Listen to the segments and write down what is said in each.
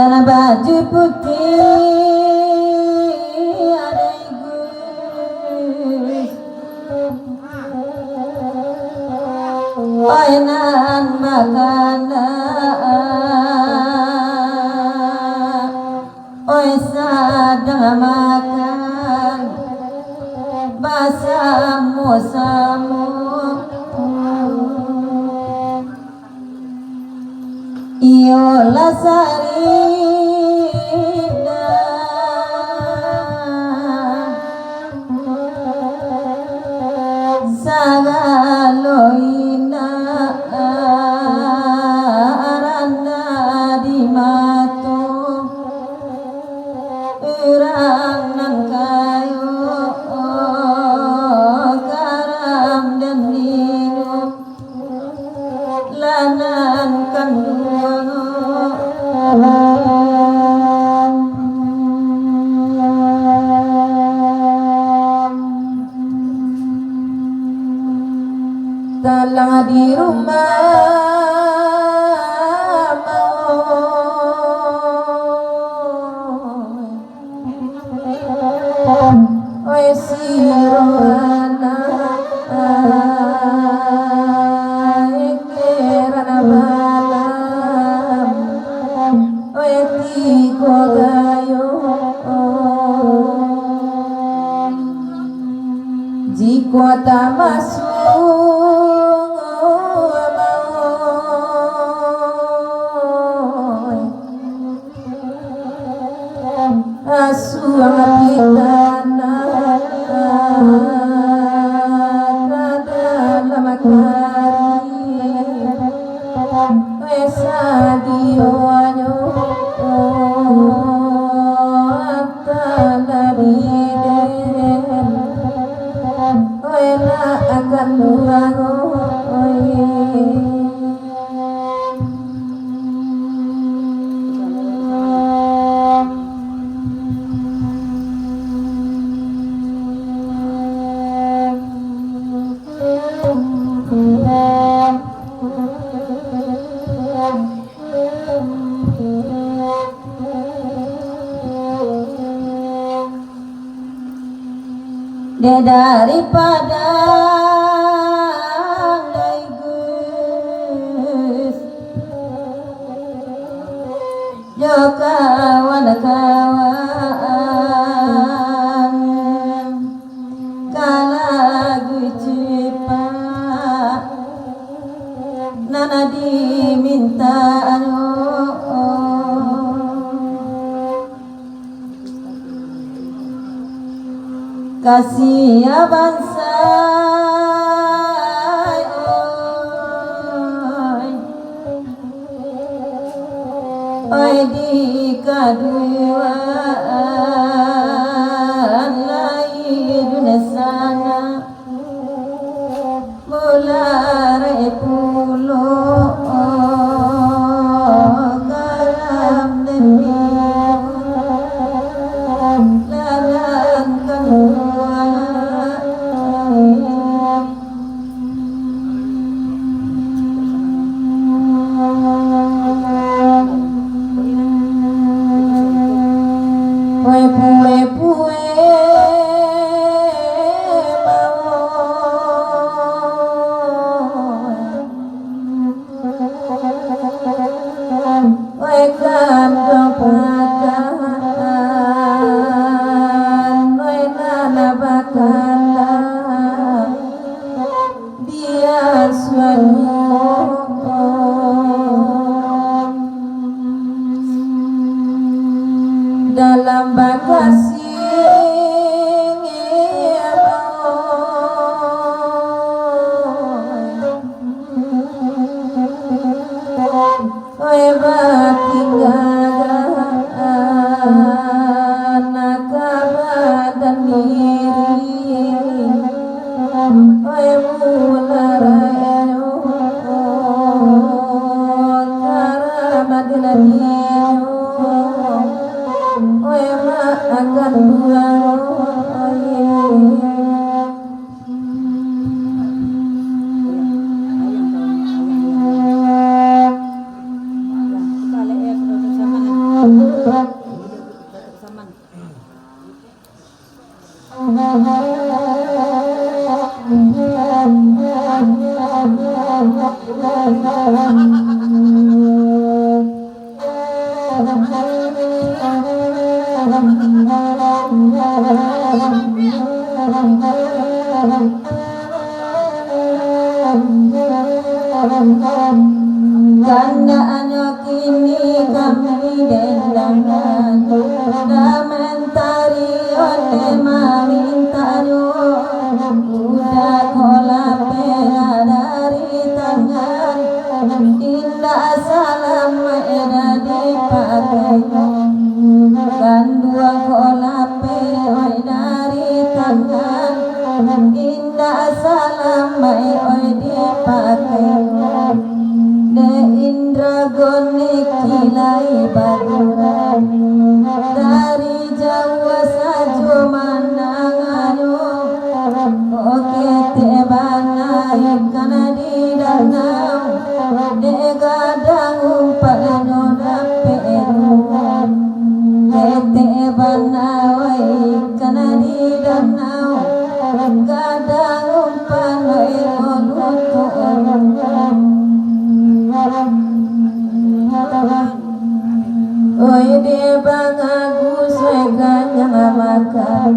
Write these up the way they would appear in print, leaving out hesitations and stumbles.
dalam baju putih ada Gus mainan makanan oi sadang makan basamu-samu iyo lasarina sagaloina arana di matu urang nang kayu karam dan minum lanan kandung talang di rumah oi sirona kerana malam oi tiko gayo jika tak masuk esa dioanyo atalabiden wena akan luango daripada Gus jo kawan kala gucipa nana diminta kasih bangsa oi di kaduan lain sana mulai pulo karam demi dalam bagasi karena anak ini kami dendangan damentari oleh mamintanya udah kolak pera dari tangan indah salam era dipakai kan dua kolak pera dari tangan indah salam era dipakai de Indra Goni kilai baguran dari Jawa sajo mananganu oke tebana ikan di danau de gadang umpano daperu de tebana ikan di danau gadang umpano ilutu oi de bangagus oi ganyang makan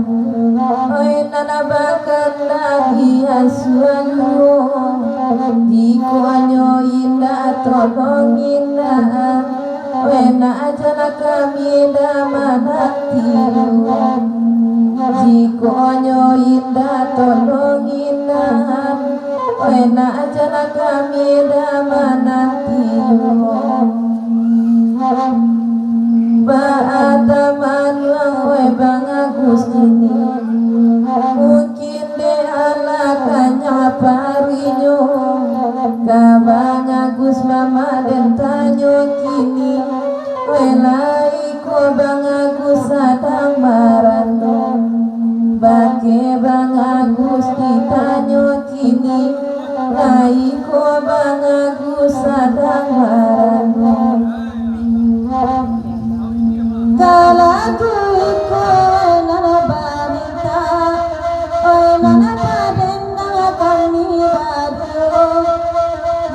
oi nana bakan lagi asuanmu di konyo indah tolong indah oi na ajana kami daman hati di konyo indah tolong indah oi na ajana kami daman hati mama dan tanyo kini welai ko bang Agus sadang marando bake bang Agus ditanyo kini lai ko bang Agus sadang marando kalaku ko nana barita oi nana paden nana kami badu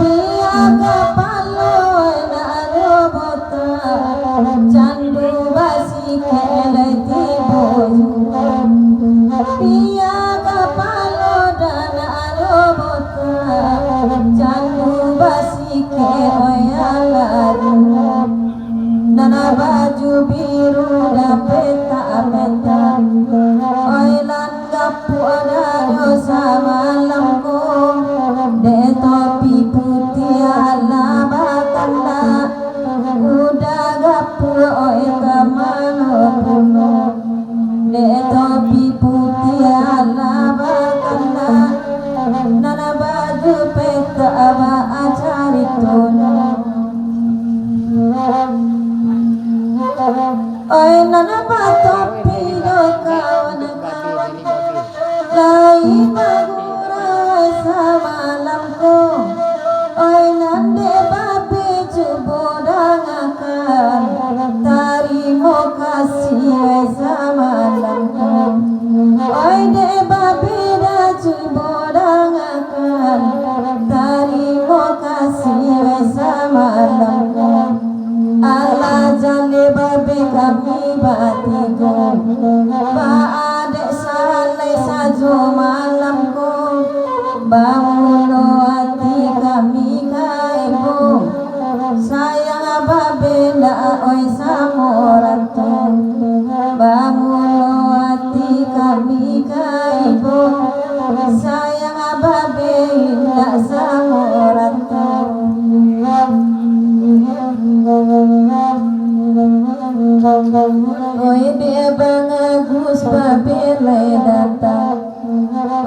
dia kapalo na robota candu basi kelai tiboju dia kapalo dana robota candu basi keoyalaru nana baju biru dan peta-peta oilan gapu ada dosa malamku de topi putih ala bakanda udah gapu oi kemana puno de topi putih ala bakanda nana baju peta aba acari tono oi nana topi do kawan-kawan lai magura samalamku oi nande babe jubodangakan tarimo kasih samalamku oi de babe da jubodangakan tarimo kasih samalamku Allah jane babe kami batiku ba adek salai sajo malamku banguno hati kami kaibu sayang babe nda oi samoratu banguno hati kami kaibu sayang babe nda samoratu oi dia bang Agus babelai datang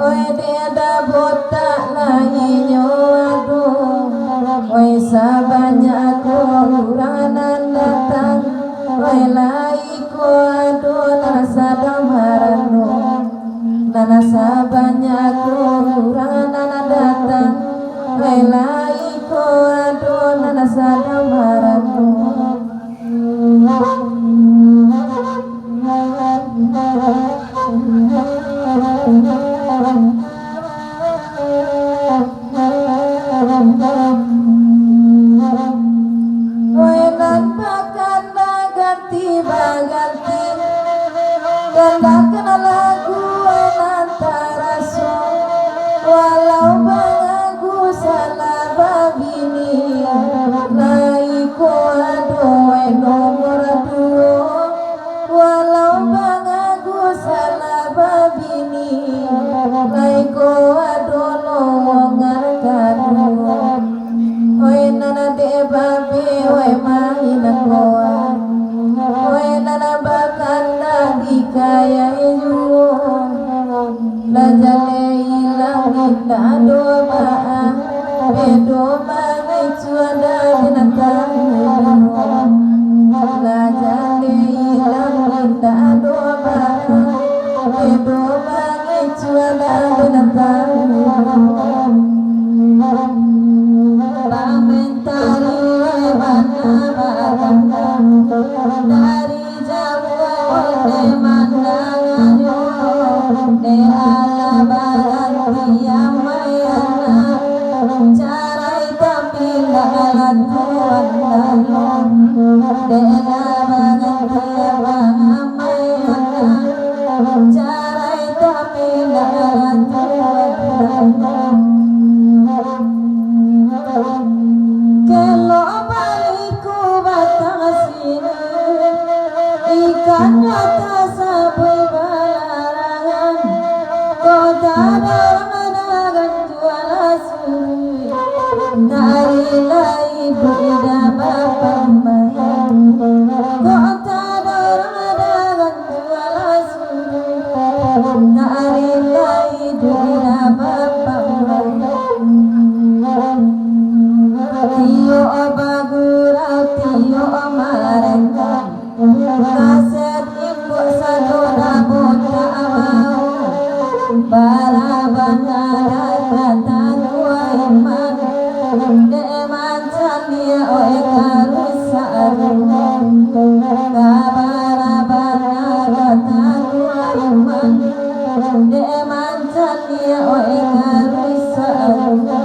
oi dia da botak lagi nyoado oi sabanya ko uranan datang oi lai ko ado nasadam harano nana sabanya ko uranan datang oi lai ko ado nasadam harano Wenan bakanda ganti baganti ganda kena lagu wenan taraso walau bang Agus salah babini naiko ado nomor duo walau bang Agus salah babini naiko ado nomor kado oi nana de babe oi maina koa oi nana bakanda dikaya ijo la jale ilang inda do maa bedo mangi cuada dinatang la jale ilang inda do maa bedo mangi cuada dinatang Pamentari mana bakanda dari jauh de mandanganyo de ala baganti amayana carai tapi lalat tuan de ala baganti amayana carai tapi lalat tuan kelo baliku batasini ikan mata sabu balarangan kota darmanagan jualasu dari lai beda bapak bagurau tio mereka kaset ibu sadona bota mau barabana kata tua iman deman cania oe karusaru kabarabana kata tua iman deman cania oe karusaru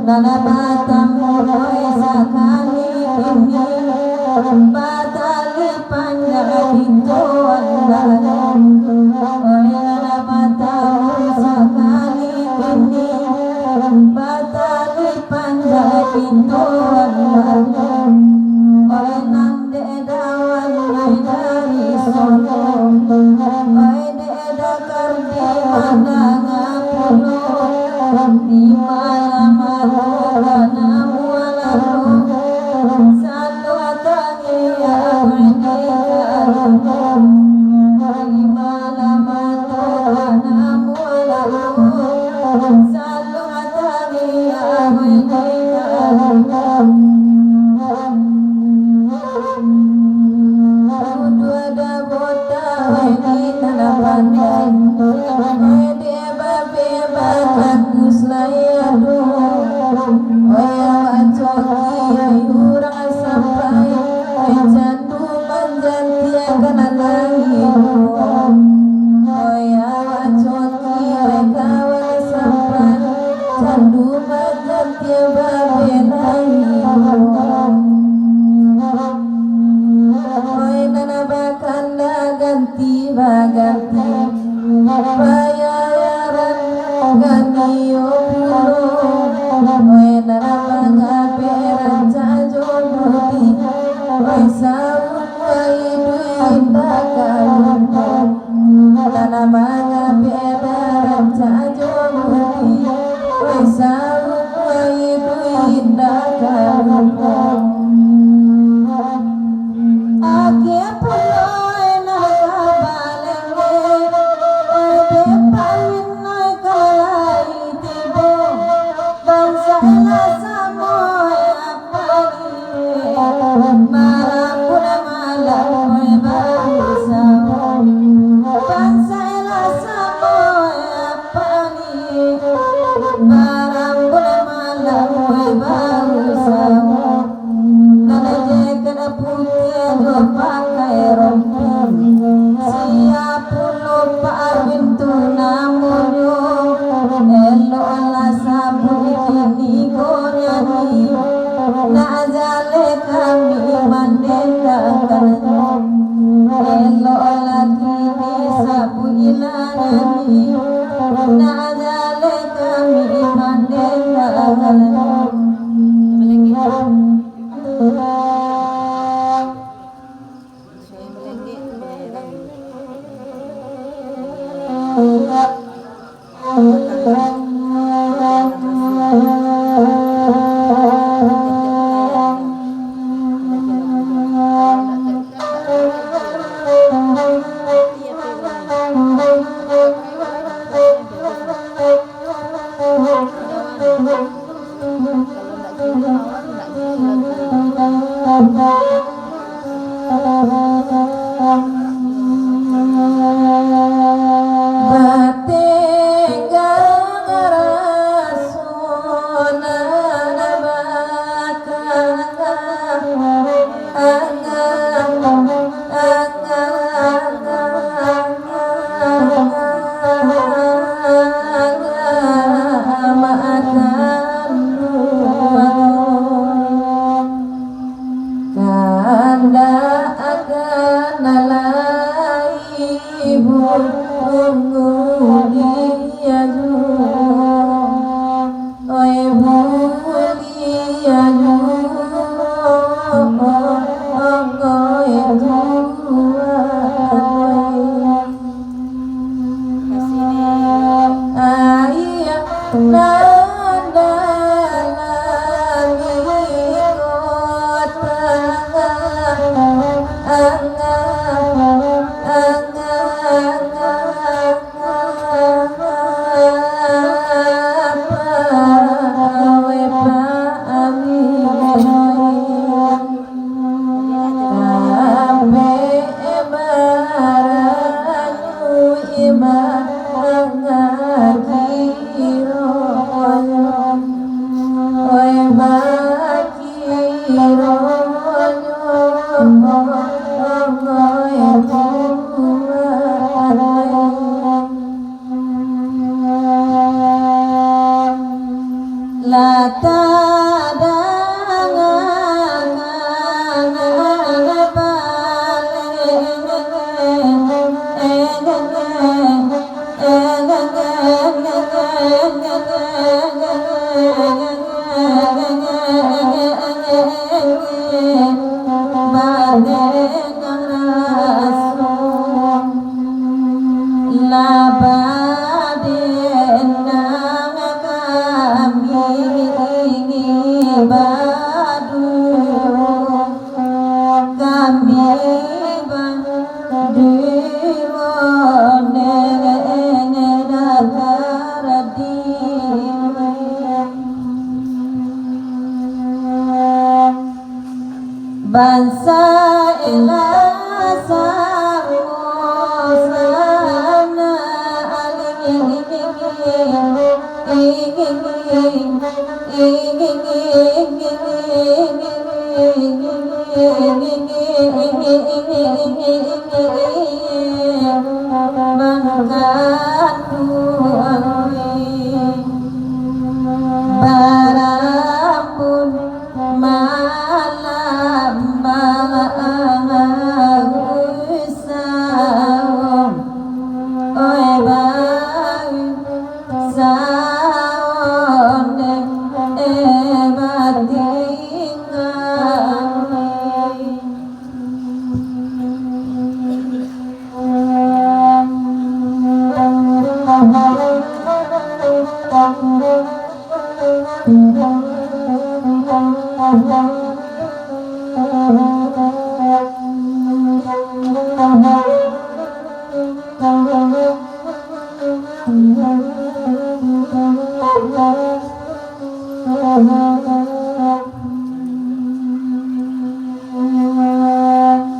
nana batamu sakali ini batali panjang itu andalan nana batamu sakali ini batali panjang itu andalan nande dawan dari sono dakar di mana ngapulo di malam karena mualalu satu atangi di malam karena mualalu satu atangi dua ada bota ini tanah pandai dia babe bagus layadu coki urang sampai candu manjantia kana langit coki kawan sampai candu manjantia babe langit nana bakanda ganti baganti bayaran ganio pulo nana bagaperan cajo budi saun duit dakan nana bagaperan cajo budi saun duit dakan ake pulo na kabalenge depan na kalai tibo bangsa la samoy apani marapuna malakoy bangsa bangsa la samoy apani marapuna malakoy bangsa kena putih do pakai rompi siap lupa pintu namunyo elo ala sabu kini konyani nazale kami mandendakan elo ala kini sabu ilanani nazale kami mandendakan badu kami badu bangsa elasa sana barapun malam usah oi bang saon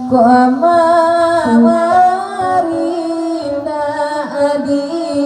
ku amawarinda adibaringi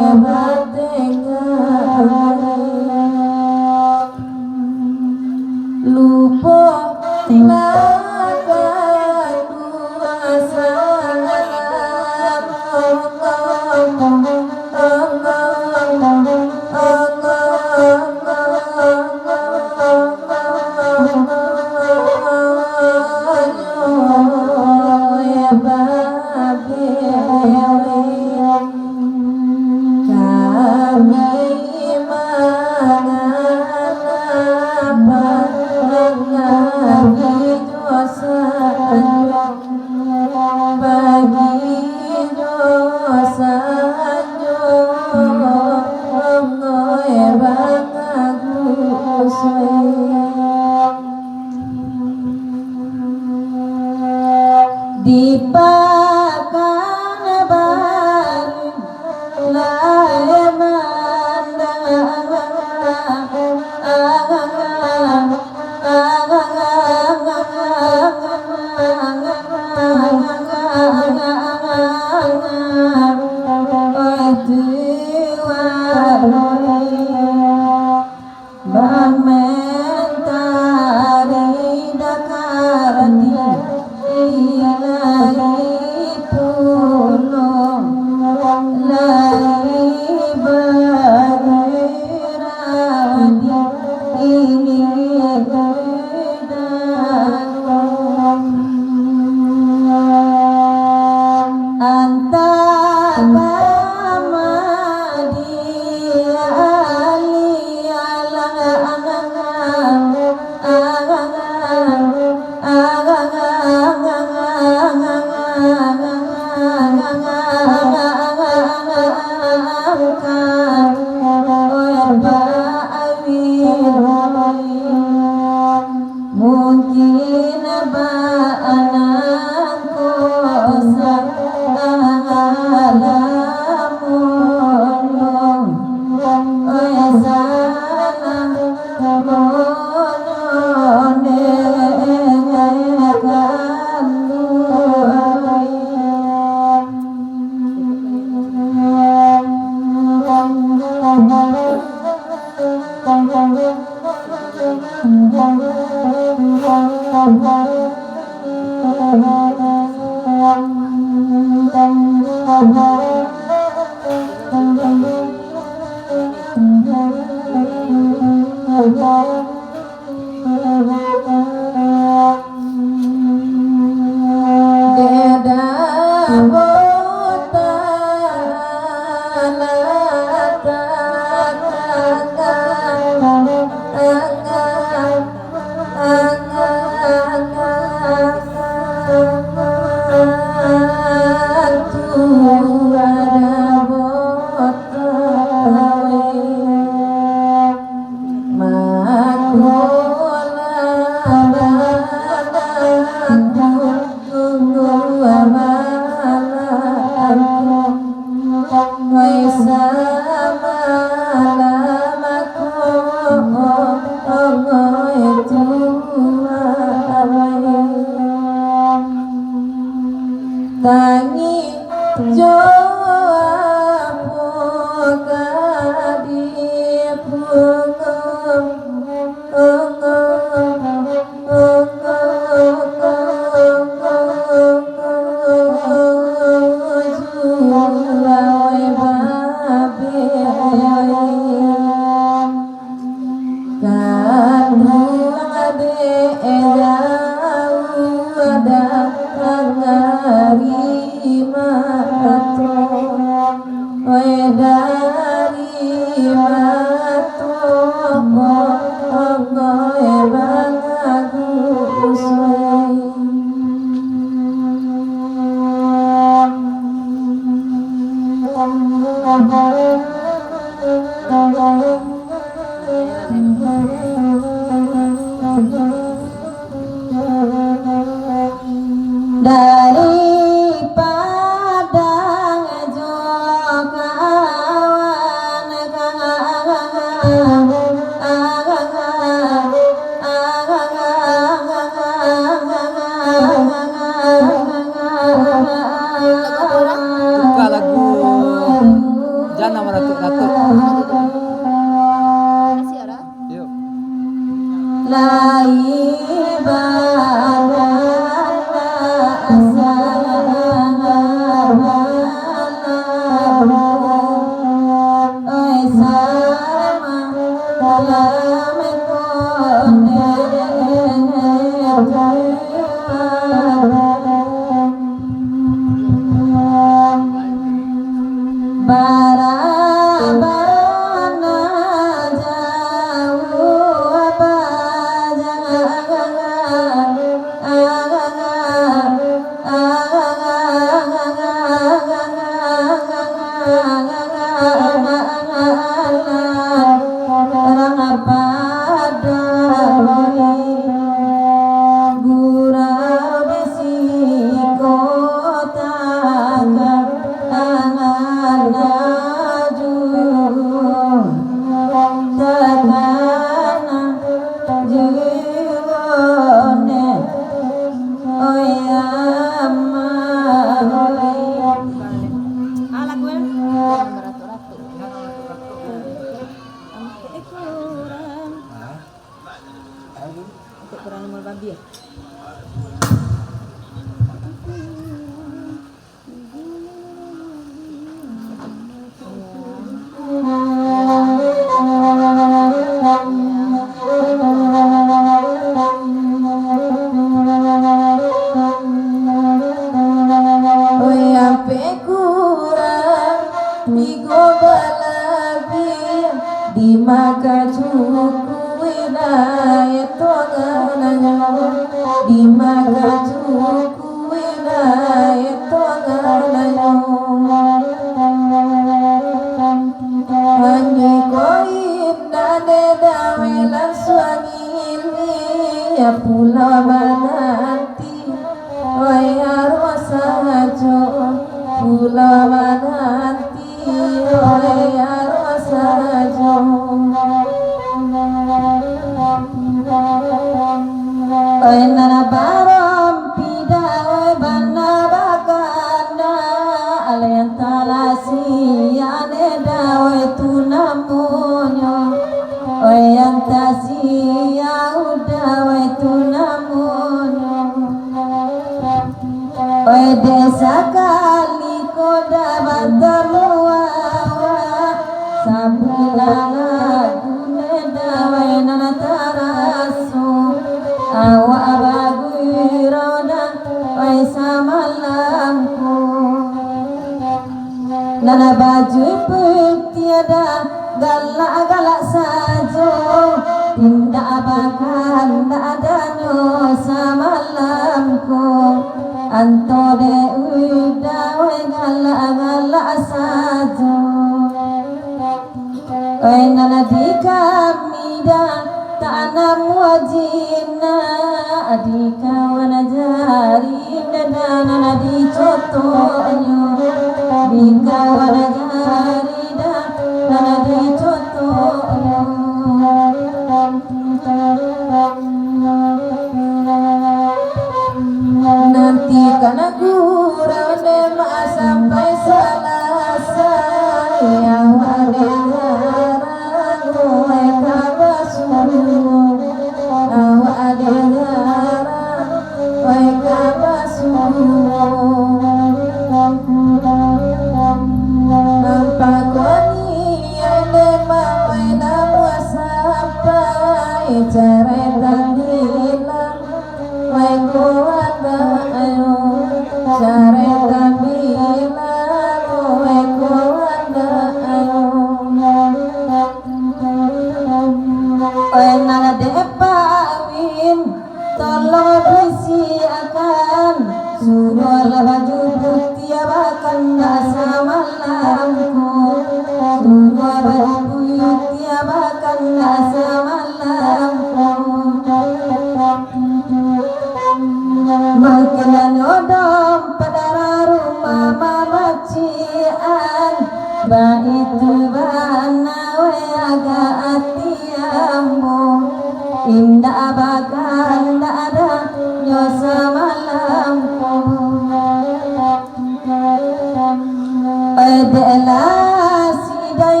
Adalah sidai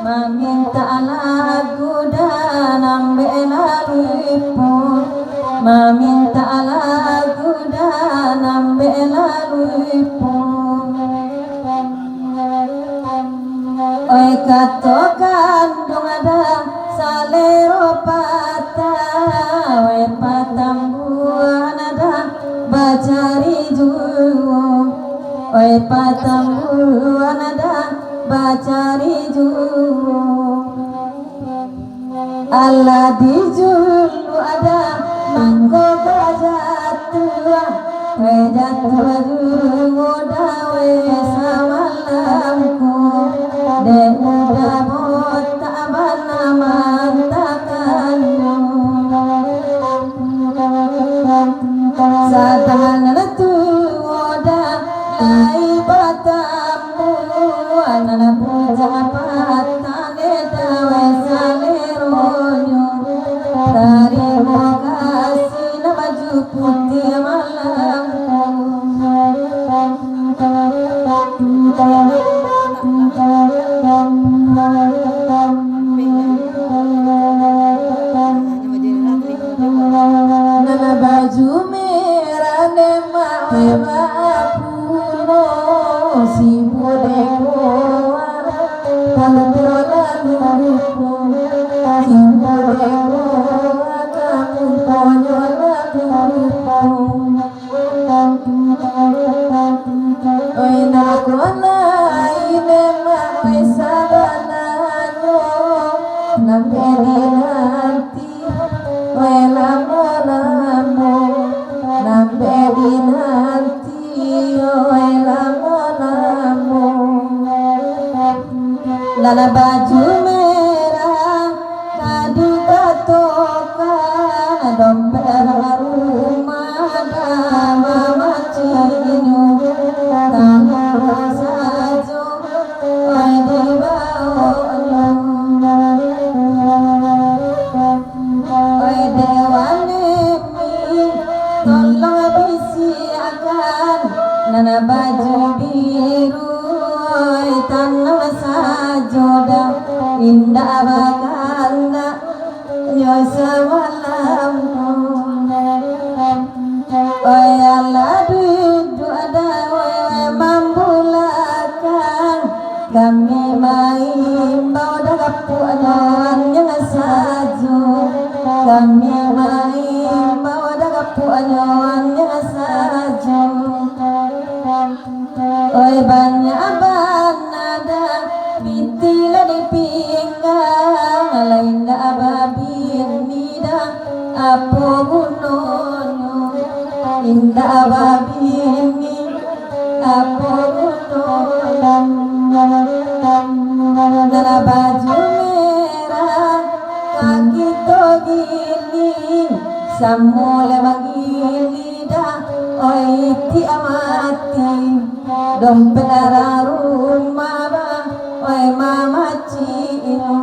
Meminta lagu dan ambela lipun, meminta lagu dan ambela lipun. Oi katokan dong ada salero patah, oi patambuan ada bacari juo, oi patambuan ada bacari juo. Allah di julu ada mangko kajatua, we jatua juo dawe samalamku, de udah bota bana mantakan sadana tu oda lai batambu anana puja patane dawe saleronyo dari makasih na baju putih malam nana baju merah nema wema puno si bodeko kalau terlalu lupa si bodeko kamu konyol lupa oi nakona ine ma pesa bananyo nampe dinanti oi lamo nampe dinanti oi lamo lala baju merah tadi katokan dompet rumah mama cino tangan sajo oi di bawah oi dewane mi tolong bisiakan nana baju biru oi tanah sajoda indah bakanda yo semalam oi Allah dudu ada oi mambulakan kami main bawa dagapu adan yang sajo kami main bawa dagapu adan yang sajo oi banyak banada pitila di pinggang lain da ababin nida apo gunonyo inda ababin ni apo gunonyo nana baju merah kaki togili samole bagili dah oi ti amati dompet rumah bah oi mama cino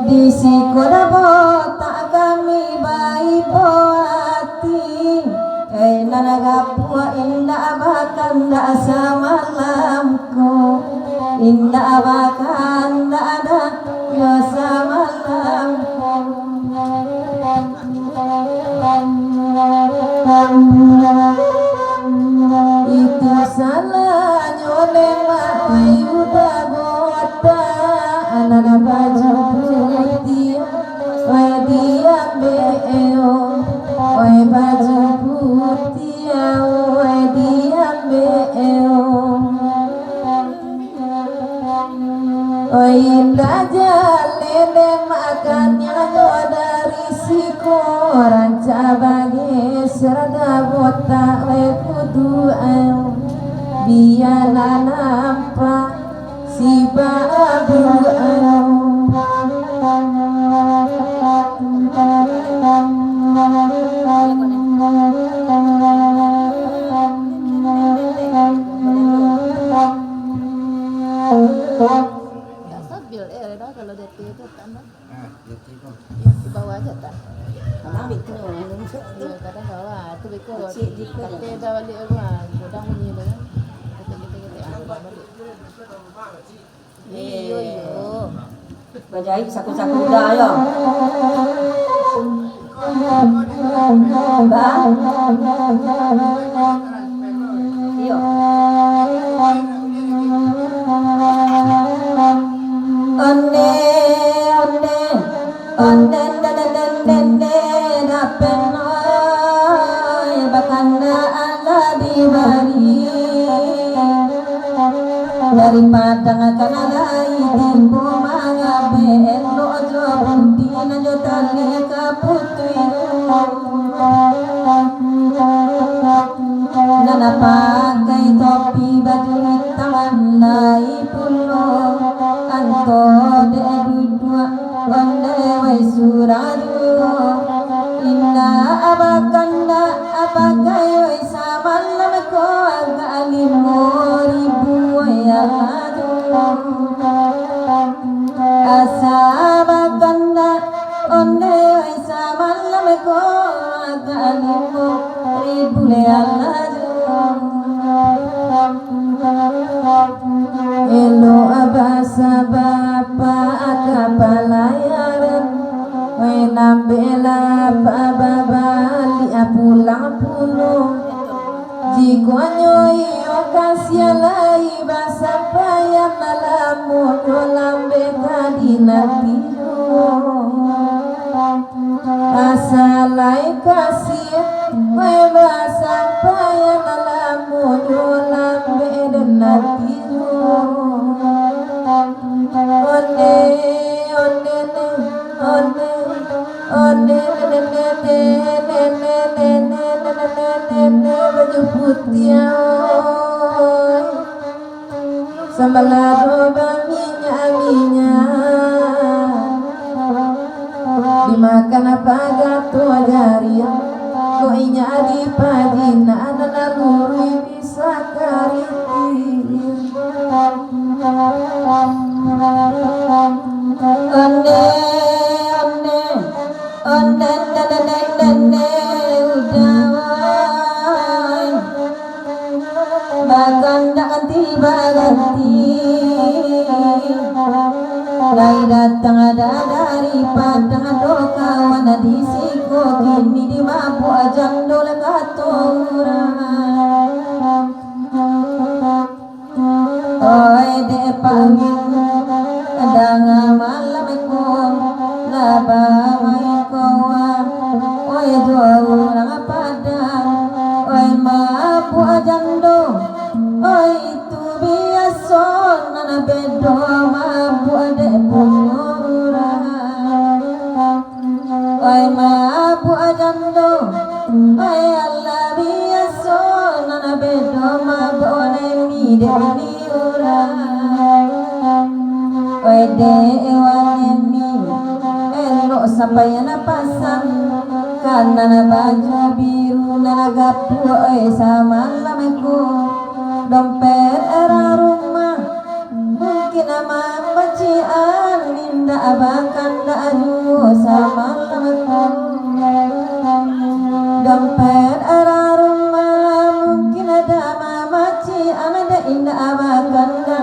di sikoda bota kami bayi poati nana gapua indah bakanda samalamku indah bakanda ada yo samalamku itu salahnya lema ayuda bota anak baju putih oi dia beo oi baju putih oi dia beo oi indah jale makannya dari siko ranca bagi serada bota oi kudu biar nampak si babu kalau DP itu tambah DP kok. ya di bawah aja tak Karena itu orang ya kadang kalau itu beko tapi ada balik rumah godang bunyi tu kan kita balik Iyo yo. Bajai saku-saku udah ayo. Bang. Iyo. Onde onde onde dende dapenoy bakanda ala dibari daripada ngakanalai timbo mangabe elo ojo budi najo tali kaputui nana pakai topi baju hitam lai pulo anto de dua onde wai suraju inna abakanda abakai wai samallam ko agali moribu ya asabakanda onde wai samallam ko agali moribu ya elo abasa bapa akapalayaran wena bela baba bali apulang pulo jikoanyo iyo kasialai basa payan nalamu yolambe kadinatiyo asalai kasih we basa payan nalamu yolambe denatiyo onde onde onde onde baju putih sambalado minyak dimakan apa gato ajaria koinya di padina naluri bisa kariti onde onde onde udawai bakanda tiba ganti lai datang ada dari padang dokawan di siko kini di mapu ajang dole katurang oi de pangin danga malam ko laba mai ko oi jauh nang padang oi mapu ajang do oi tu biasa nana bedo mapu ade punyura oi mapu ajang do oi Allah biasa nana bedo mapu ade mi de niura oi de ewanemi elo sampai na pasang kana na baju biru na gapu oi sama lamaku dompet era rumah mungkin ama bacian linda abakan da aju sama lamaku dompet era rumah mungkin ada ama bacian ada indah abakan da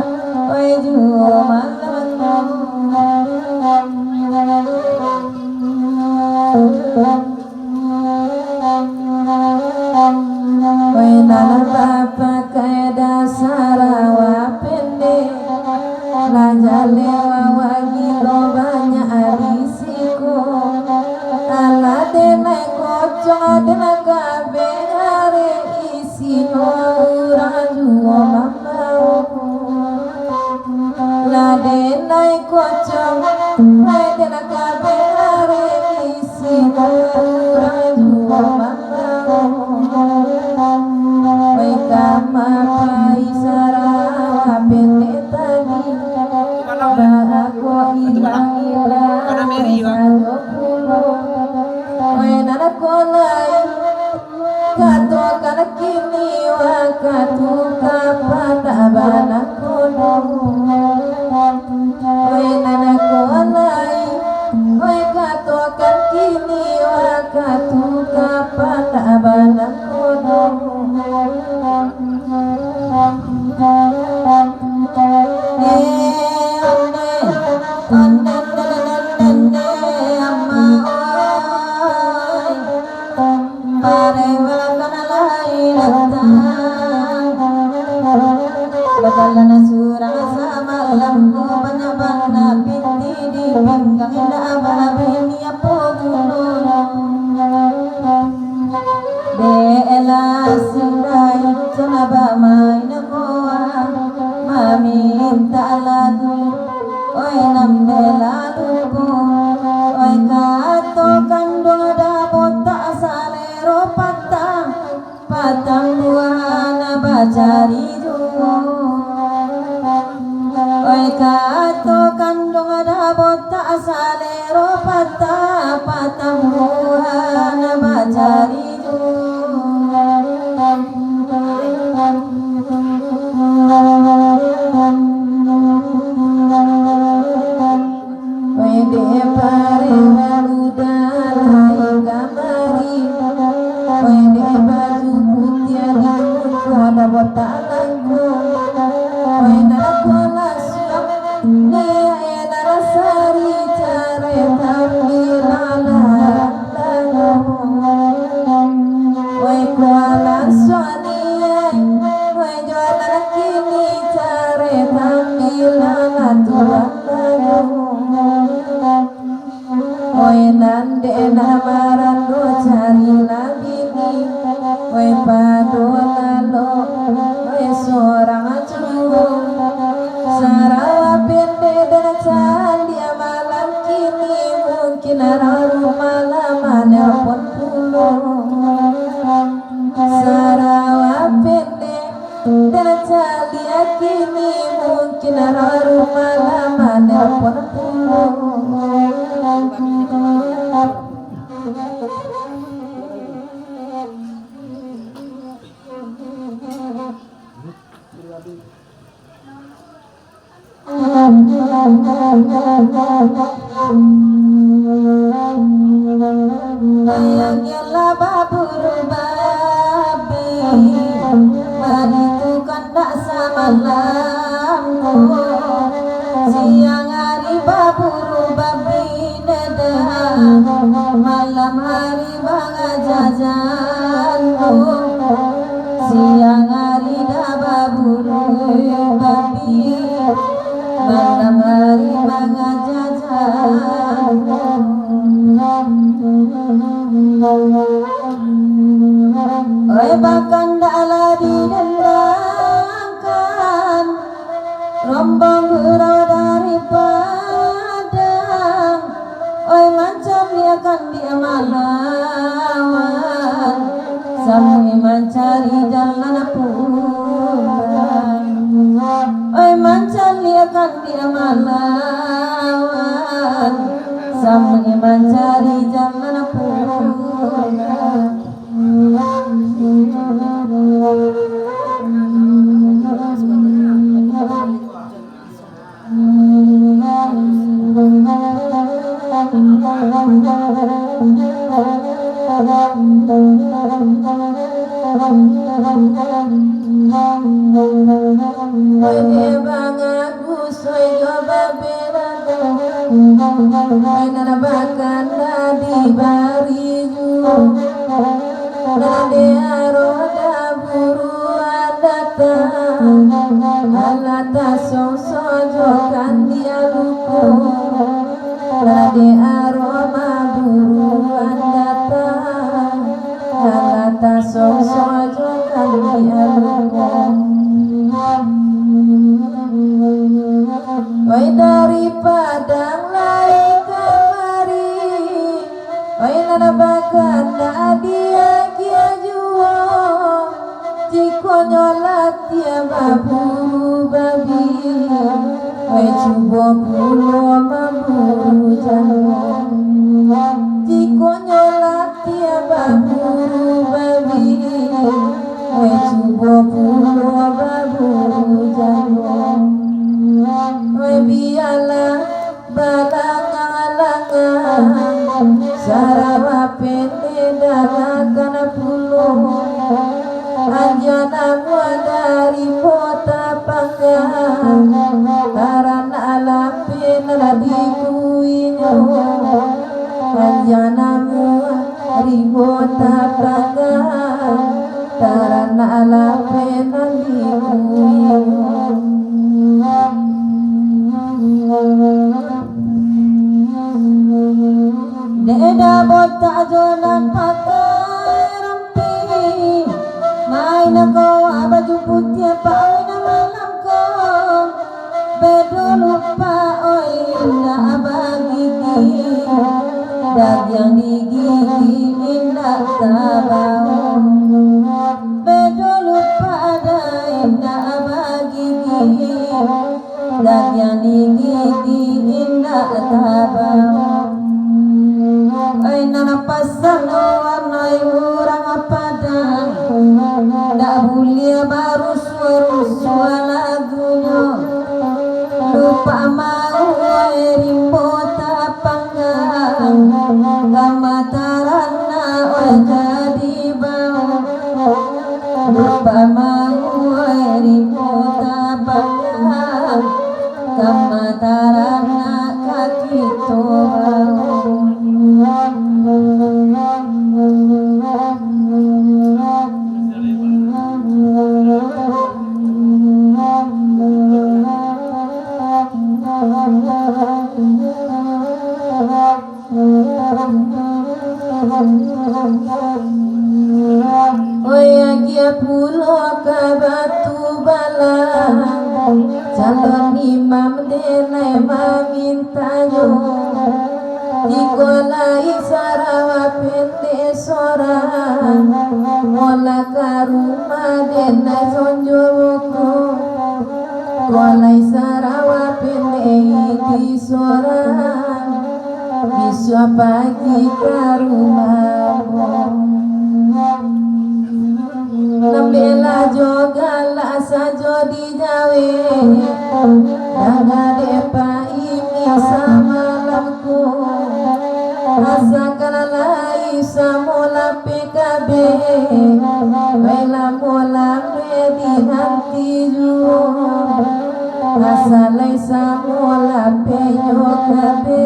oi juo malamaku oi nana bapa kaida sarawa pende lajale wawagi banyak arisiko ala dene kocong adena kabe are isi uraju mamau la dene kocong adena kabe are isi uraju mamau kama paisara pende tadi bahako ilang wena kolai kato kana kini wa katu kapada bana kono wena kolai we kato kan kini wa katu kapada bana kono Jalana surang sama lampu penyabana binti di pinggang indah babi apa gunung Bela sindai cenaba main koa maminta lagu oi nambe lagu oi kato kandung ada botak salero patang buana bacari oi kato kandung ada botak salero patang buana bacari siang hari baburu babi malam hari bangga jajan siang hari dah baburu babi malam hari bangga jajan oi bahkan dala didendangkan rombong gurau dari padang oi macam dia kan dia malawan sampai mencari jalan pulang oi macam dia kan dia malawan sampai mencari jalan pulang oi dari padang lai kemari oi nana bakan dia kia juo jiko nyolat dia babu babi oi cubo pulo babu jano jiko nyolat dia babu babi oi cubo pulo babu jano oi biala balangang-langang sarawa pete dalakan pulo anjana mua dari kota Panggang taran alape nadi kuinyo anjana mua dari kota Panggang taran alape nadi kuinyo Daging digigit indah tabau bedo lupa ada indah bagigi daging digigit indah tabau ay nanapasan warnai urang padang dak bulia baru suara lagunya lupa mau rimbo tapanggang gamataranna jadi bau lupa mau rimbo tapanggang gamataranna kaki bau pulau ke batu balang calon imam denai mamintayo dikolai Sarawak pente sorang mola karuma denai sonjoko kolai Sarawak pente di sorang bisa pagi karumamu Nambela jogala sajo di jawe Daga depa ini sama lamku Asakan lai samola PKB Wela mola di nanti ju Asalai samola peyo kabe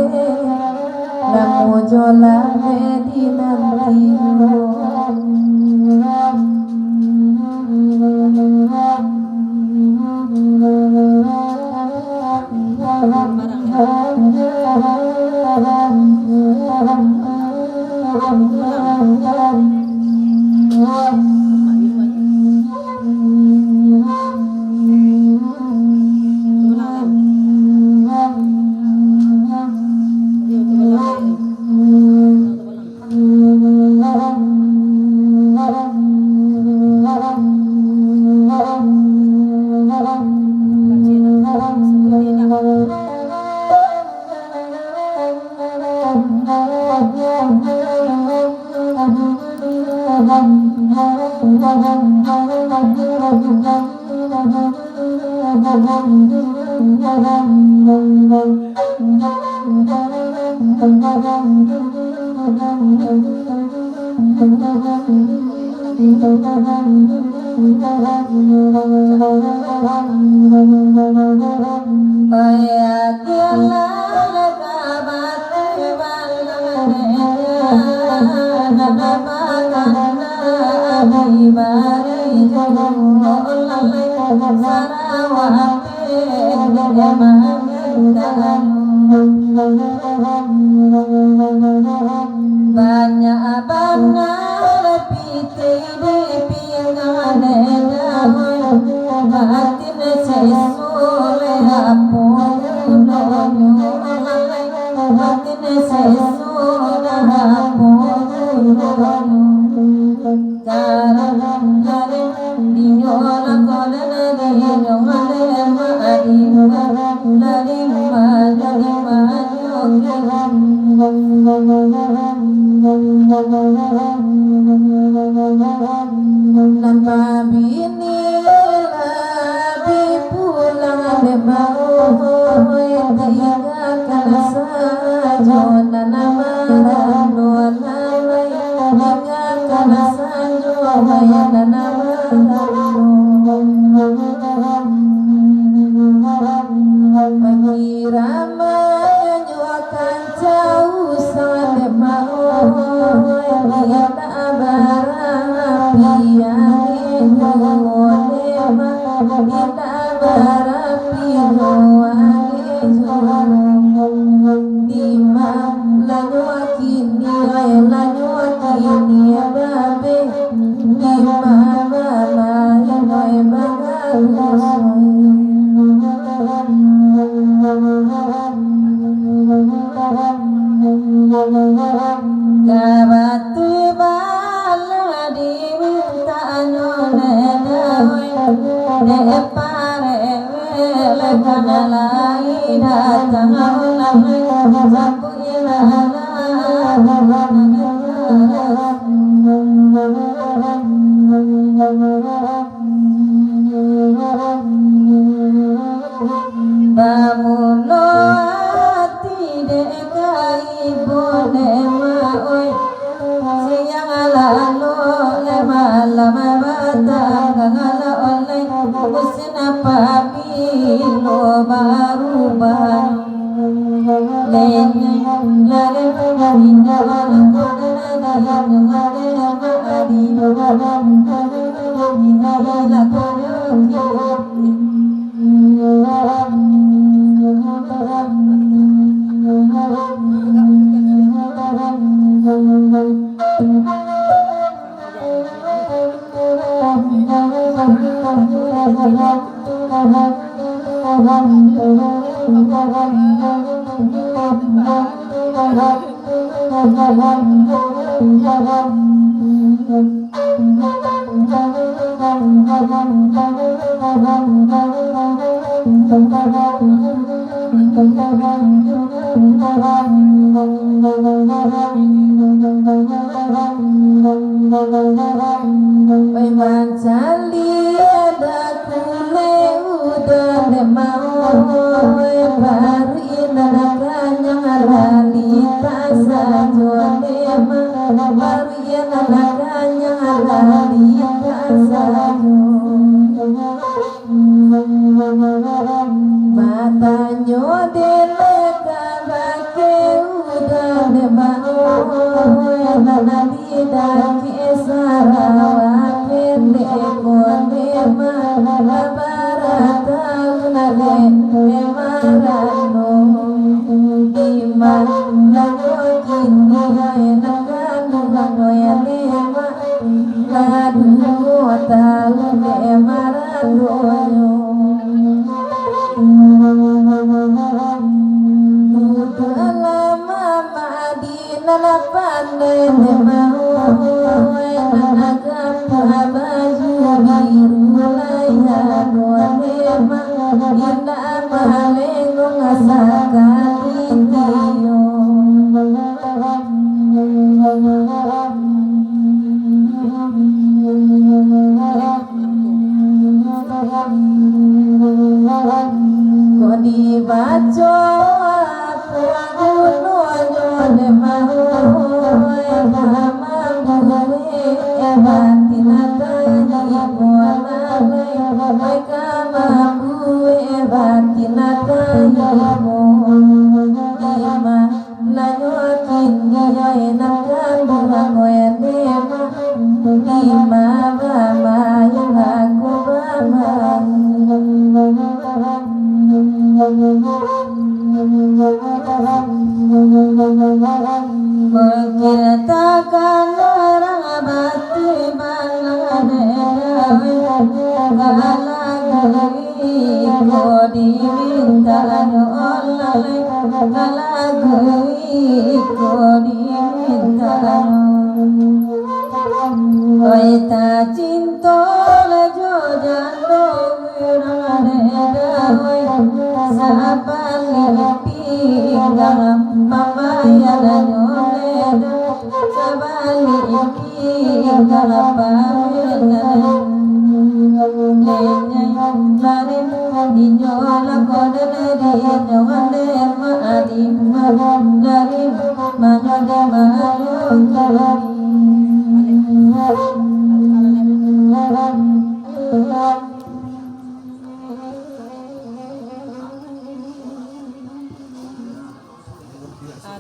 Lamu jola di nanti ju banyak banget piti di pingan batin sesule apun batin sesule apun karang hari dinyola kolana dinyola maadima ladima ladima Nampak bini lebih pulang demau tinggalkan saja nama nona tinggalkan saja nama Irama nyuakan jauh sangat mau kita barapi yang nema kita barapi Dima lanyuakini lanyuakini babe Dima bala inoy bagal Thank you. lai datang ulang sapu ilala bamulo ati dekai bone maoi siang alalo le malama batang kangala oleh kusina papi lo baru ban lenye lare inna ala kodana ngare adi inna ala kodana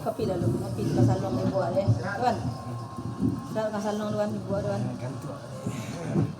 Kopi dah lu, kopi kasalong dibuat deh, tuan. Kasalong tuan dibuat tuan.